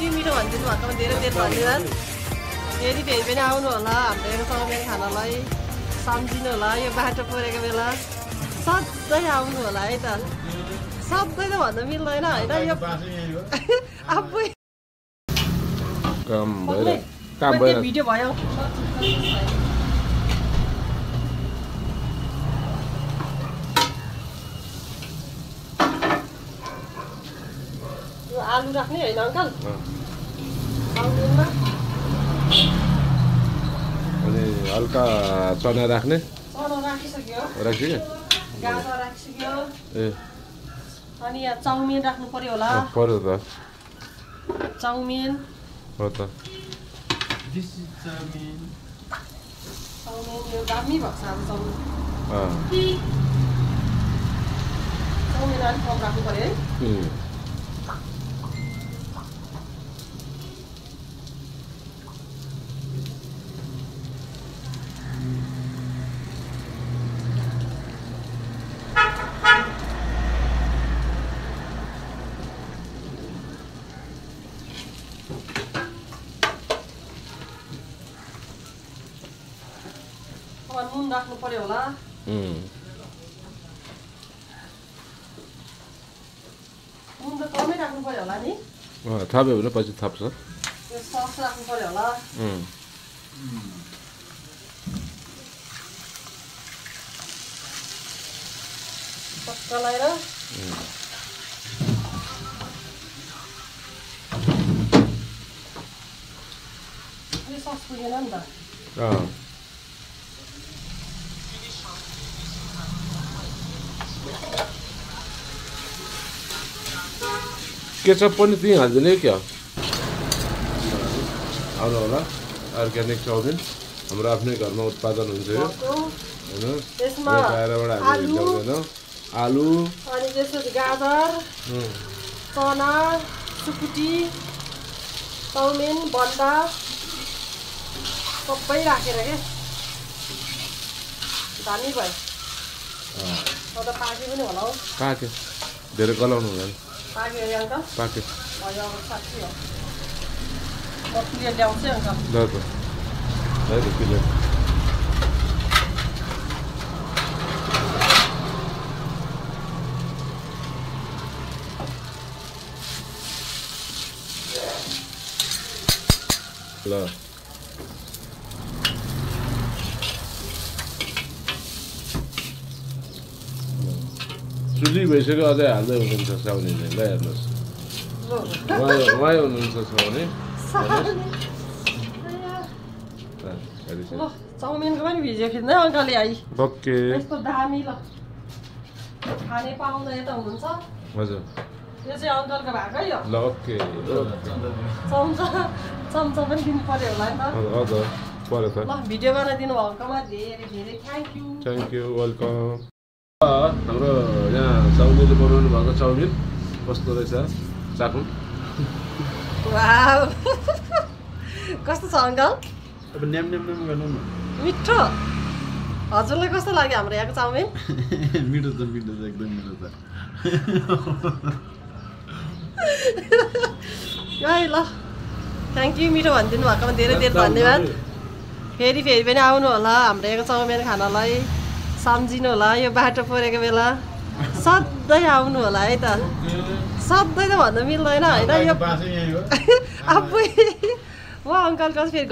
You मिठो भनिदिनु भएकोमा धेरै धेरै धन्यवाद। फेरि पनि आउनु होला हाम्रो चाउमिन खानालाई, सम्झिनु होला यो बाटो परेको बेला सधैँ आउनु होला है त। सधैँ त भन्नु मिल्दैन होइन, यो आफै भिडियो भयो। आलु राख्ने होइन अङ्कल? अनि हल्का चना राख्ने? चना राखिसक्यो, राखिसक्यो, गाजर राखिसक्यो। ए अनि यहाँ चाउमिन राख्नु पर्यो होला। पर्यो त, चाउमिन हो त। चाउमिन यो दामी भएको छ अब चाउमिन। चाउमिन अलिक कम राख्नु पर्यो है। नुन राख्नु पर्यो होला। नुन त कमै राख्नु पर्यो होला नि। थप्यो भने पछि थप्छ। यो सस राख्नु पर्यो होला। टक्क लगाएर यो सस पुगेन नि त। केचप पनि त्यहीँ हालिदिने क्या? आउनु होला अर्ग्यानिक चाउमिन हाम्रो आफ्नै घरमा उत्पादन हुन्छ यो होइन, बाहिरबाट हामी ल्याउँदैनौँ। आलु अनि त्यसपछि गाजर, चना, सुकुटी, चाउमिन, बन्दा सबै राखेर के दामी भयो। अब त पाके पनि होला हौ। पाक्यो, धेरै गलाउनु हुँदैन। पाक्यो अरे अङ्कल? पाक्यो। भयो अब साँच्ची हो। म प्लेट ल्याउँछु है अङ्कल। ल त प्लेट। ल चुली भइसक्यो, अझै हाल्दै हुनुहुन्छ साउनीले। ल हेर्नुहोस्, उहाँ हुनुहुन्छ साउने। चाउमिनको पनि भिडियो खिच्दै अङ्कलले आई। ओके, यस्तो दामी ल खाने पाउँदा यता हुनुहुन्छ। हजुर, यो चाहिँ अङ्कलको भएको है। ल ओके। चम्चा पनि दिनु पर्यो होला नि त। हजुर पर्यो त। ल भिडियो बनाइदिनु भएकोमा धेरै धेरै thank you. Thank you, welcome. हाम्रो यहाँ साउनीले बनाउनु भएको चाउमिन कस्तो रहेछ चाखौँ? वाउ कस्तो छ अङ्कल? अब न्याम गर्नु न। मिठो। हजुरलाई कस्तो लाग्यो हाम्रो यहाँको चाउमिन? मिठो छ, मिठो छ, एकदम मिठो छ। ल थ्याङ्क यू मिठो भनिदिनु भएकोमा धेरै धेरै धन्यवाद। फेरि पनि आउनु होला हाम्रो यहाँको चाउमिन खानालाई, सम्झिनु होला यो बाटो परेको बेला सधैँ आउनु होला है त। सधैँ त भन्नु मिल्दैन होइन, यो आफै म अङ्कलको फेरि